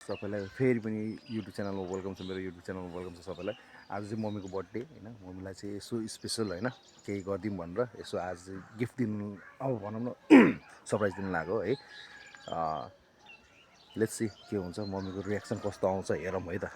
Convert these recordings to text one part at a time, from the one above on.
सबैलाई फेरि पनि युट्युब च्यानलमा वेलकम छ, मेरो युट्युब च्यानलमा वेलकम छ सबैलाई। आज चाहिँ मम्मीको बर्थडे होइन, मम्मीलाई चाहिँ यसो स्पेसल होइन केही गरिदिउँ भनेर यसो आज गिफ्ट दिनु, अब भनौँ न सरप्राइज दिनु लाग्यो है। लेट्स सी के हुन्छ, मम्मीको रियाक्सन कस्तो आउँछ हेरौँ है त।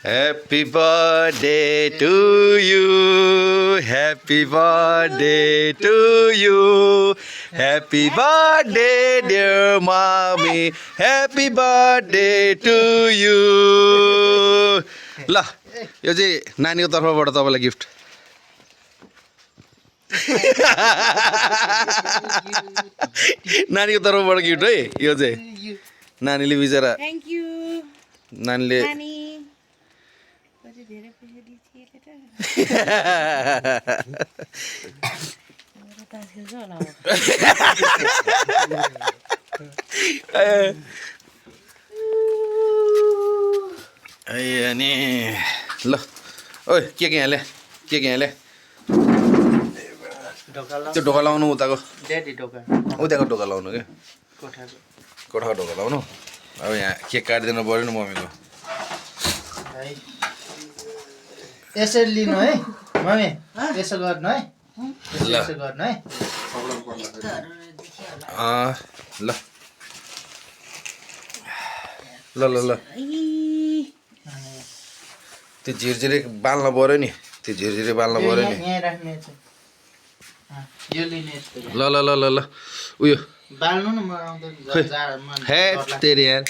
Happy birthday to you, happy birthday to you, happy birthday dear mommy, happy birthday to you. ल यो चाहिँ नानीको तर्फबाट तपाईलाई गिफ्ट। नानीको तर्फबाट गिफ्ट है यो चाहिँ। नानीले बिचरा थ्याङ्क यू नानीले धेरै पैसा दिए अनि ल ओइ के यहाँले के यहाँले त्यो ढोका लाउनु उताको उताको ढोका लाउनु क्या कोठाको ढोका लाउनु। अब यहाँ केक काटिदिनु पऱ्यो नि मम्मीको। यसरी लिनु है मम्मी, यसो गर्नु है, यसो गर्नु है। ल ल ल ल त्यो झिरझिरे बाल्न पऱ्यो नि, त्यो झिरझिरे बाल्न पऱ्यो नि। यहाँ राख्ने छ, यो लिने। ल ल ल ल ल उयो बाल्नु न, म आउँदैन। हे तेरी यार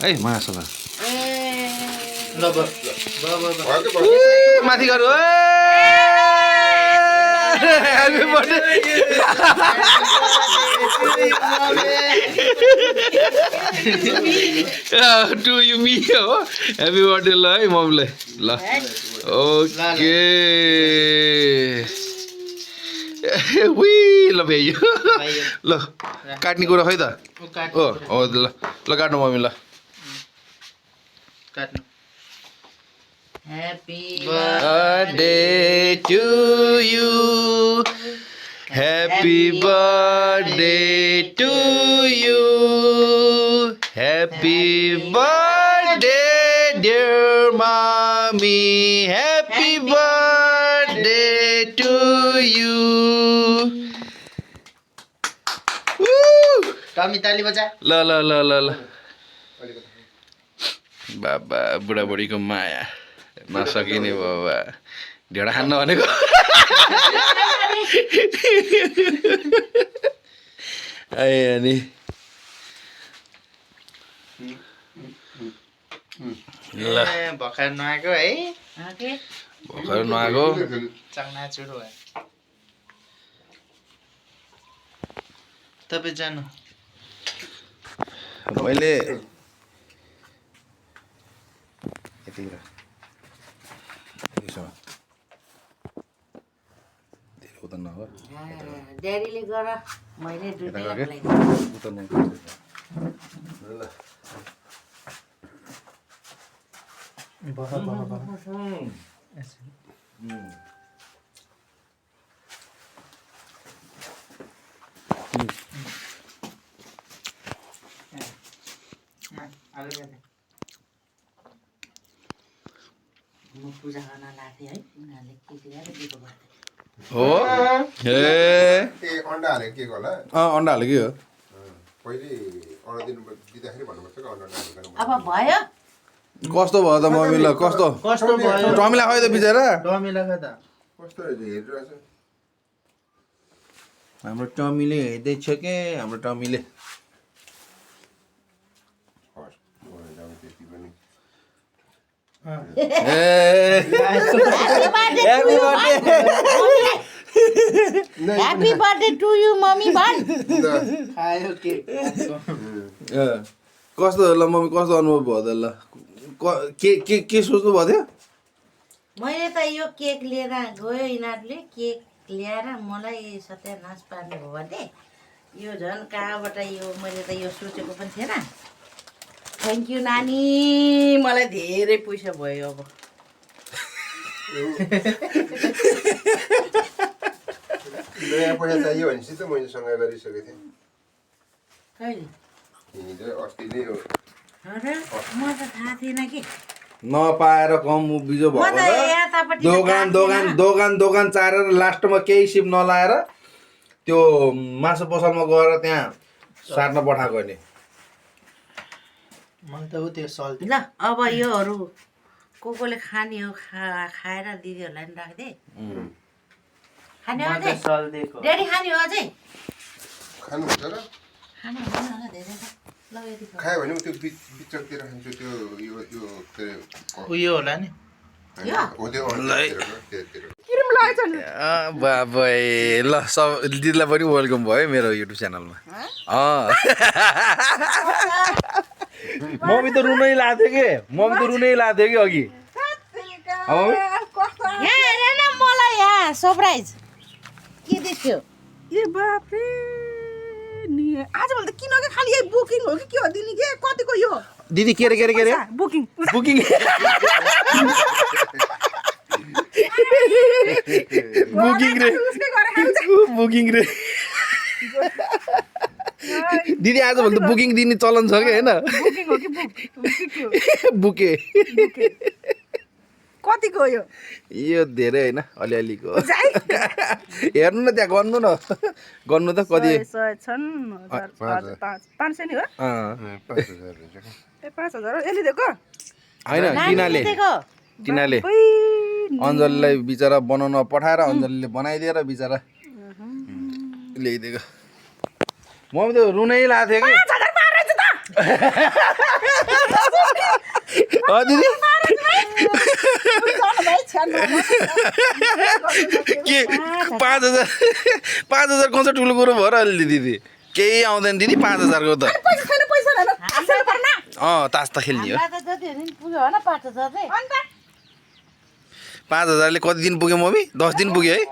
है मासला ल ब माथि गरौ। ह्यापी बर्थडे टु यु मी हो। ह्यापी बर्थडे ल है मम्मीलाई। ल ओके ल भ्याइयो। ल काट्ने कुरा खै त हो ल ल काट्नु मम्मी ल काट्नु। Happy birthday to you, happy birthday to you, happy birthday dear mommy, happy birthday to you. टमी ताली बजा। ल ल ल ल ल बाबा बुढाबुढीको माया नसकिने बाबा ढेडा खान्न भनेको। अनि ल भर्खर नुहाएको है, भर्खर नुहाएको चङ्नाचुर भयो। तपाईँ जानु। मैले यतिखेर धेरै उता नहो ड्याडीले गर मैले उता म पूजा गर्न लाग्थेँ है, उनीहरूले केक ल्याएर दिएको गर्थेँ। हो ए अन्डा हालेको के होला? अन्डा हाल्यो कि हो। पहिले अर्डर दिँदाखेरि भन्नुपर्छ कि अन्डा हालेको। अब भयो कस्तो भयो त मम्मीलाई? कस्तो कस्तो भयो? टमीलाई खै त बिचरा। टमीलाई खै त कस्तो रहेछ हेरिरहेछ। हाम्रो टमीले हेर्दैछ के हाम्रो टमीले। Happy birthday to you mummy भन्। खायो केक। कस्तो ल मम्मी कस्तो अनुभव भयो त? ल के सोच्नु भएको थियो? मैले त यो केक लिएर गयो, यिनीहरूले केक ल्याएर मलाई सत्यानाश पार्नु भयो भने यो झन् कहाँबाट यो मैले त यो सोचेको पनि थिएन। थ्याङ्क यू नानी, मलाई धेरै पैसा भयो अब। नयाँ पैसा चाहियो भनेपछि त मैले सङ्घ गरिसकेको थिएँ कहिले हिजो अस्ति नै हो र म त थाहा थिएन कि नपाएर कम बिजो म त भएको यतापट्टि दोकान चारेर लास्टमा केही सिप नलाएर त्यो मासु पसलमा गएर त्यहाँ साट्न पठाएको नि मलाई त ऊ त्यो सल्टी ल अब योहरू कोले खाने हो खाएर दिदीहरूलाई नि राखिदिए खाने हो मलाई अझै त सल्टीको डेडी खाने हो अझै खानुहुन्छ र खाने हुँदैन होला धेरै त ल यति खायो भने त्यो बिचतिर खान्छु त्यो यो के अरे उयो होला नि हो त्यो त्यतिर बाबै ल सब दिदीलाई पनि वेलकम भयो मेरो युट्युब च्यानलमा मम्मी त रुनै लाग्थ्यो कि अघि यहाँ हेर न मलाई यहाँ सरप्राइज के देख्यो ए बाफ्रे नि आजभोलि त किन के खालि यही बुकिङ हो कि के हो दिने के कतिको यो दिदी के अरे बुकिङ बुकिङ बुकिङ रे दिदी आजभोलि त बुकिङ दिने चलन छ कि होइन बुकिङ हो कि बुके कतिको हो यो यो धेरै होइन अलिअलिको हेर्नु न त्यहाँ गर्नु त कति 100 छन् 500 नि हो अँ, 5000 हुन्छ ए 5000 यसले दिएको होइन टिनाले अञ्जलीलाई बिचरा बनाउन पठाएर अञ्जलीले बनाइदिएर बिचरा ल्याइदिएको मम्मी त रुनै लाग्थ्यो कि दिदी के 5000 कौन सा ठुलो कुरो भयो र अहिले दिदी केही आउँदैन दिदी 5000 को त तास त खेल्ने हो हामीलाई त जति हो नि पुग्यो होइन 5000 चाहिँ 5000ले कति दिन पुग्यो मम्मी 10 दिन पुग्यो है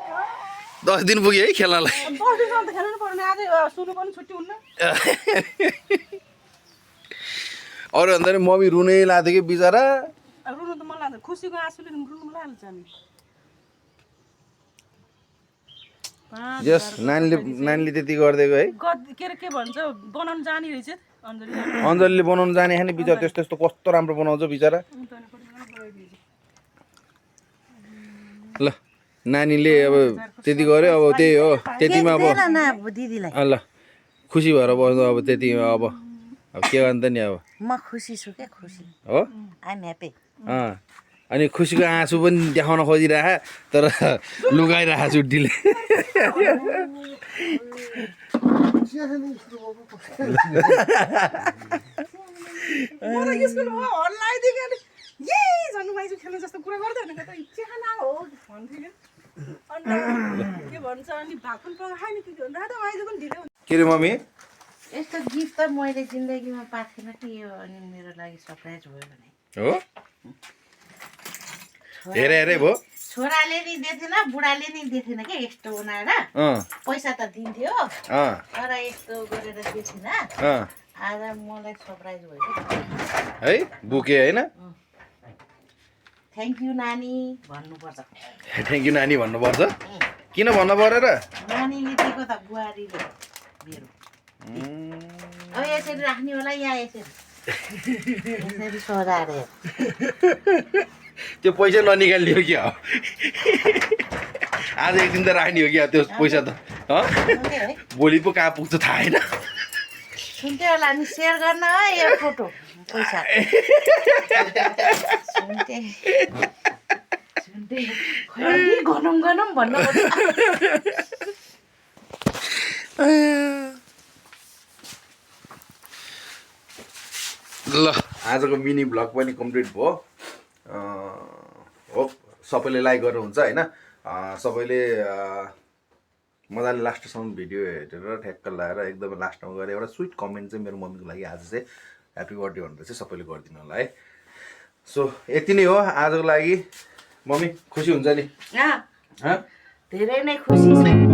10 दिन पुग्यो है खेल्नलाई 10 दिनसम्म त खेल्नु पर्ने आज सुरु पनि छुट्टी हुन्न अरू भन्दा नि मम्मी रुनै लाग्थ्यो कि बिचरा रुनु त मलाई लाग्छ खुसीको आँसुले रुनु मलाई हाल्छ नि जस नानीले त्यति गरिदिएको है के भन्छ बनाउनु जाने रहेछ अञ्जली अञ्जलीले बनाउनु जाने खाने बिचरा त्यस्तो कस्तो राम्रो बनाउँछ बिचरा ल नानीले अब त्यति गर्यो अब त्यही हो त्यतिमा अब देन न दिदीलाई ल खुसी भएर बस्नु अब त्यतिमा अब के भन्छ नि अब म खुसी छु क्या खुसी हो आइ एम ह्याप्पी अनि खुसीको आँसु पनि देखाउन खोजिरह तर लुगाइरह चुट्टीले म स्कुलमा हल्लाइदिएको यही झन् माइजू खेल्नु जस्तो कुरा गर्दैन त चाहना हो भन्थ्यो अन्त के भन्छ अनि भाग पनि पकायो नि के भन्दा त माइजू पनि ढिलो हुन्छ के रे मम्मी यस्तो गिफ्ट त मैले जिन्दगीमा पाएको थिइनँ कि यो अनि मेरो लागि सरप्राइज भयो भने हो हेरे हेरे भयो छोराले नि दिएथेन बुढाले नि दिएथेन क्या यस्तो बनाएर पैसा त दिन्थ्यो तर यस्तो गरेर दिएथेन आज मलाई सरप्राइज भयो है बुके होइन थ्याङ्क यू नानी भन्नुपर्छ थ्याङ्क यू नानी भन्नुपर्छ किन भन्नु पऱ्यो र नानीले दिएको त बुहारीले मेरो अब यसरी राख्ने होला या यसरी सजाएर त्यो पैसा ननिकाल्ने हो क्या आज एक दिन त राख्ने हो क्या त्यो पैसा त भोलि पो कहाँ पुग्छ थाहा होइन सुन्थ्यो होला नि सेयर गर्न है यो फोटो पैसा सुन्थे गनौँ भन्नु ल आजको मिनी भ्लग पनि कम्प्लिट भयो होप सबैले लाइक गर्नुहुन्छ होइन सबैले मजाले लास्टसम्म भिडियो हेरेर ठ्याक्क लगाएर एकदमै लास्टमा गएर एउटा स्विट कमेन्ट चाहिँ मेरो मम्मीको लागि आज चाहिँ ह्याप्पी बर्थडे भनेर चाहिँ सबैले गरिदिनु होला है सो यति नै हो आजको लागि मम्मी खुसी हुन्छ नि धेरै नै खुसी छ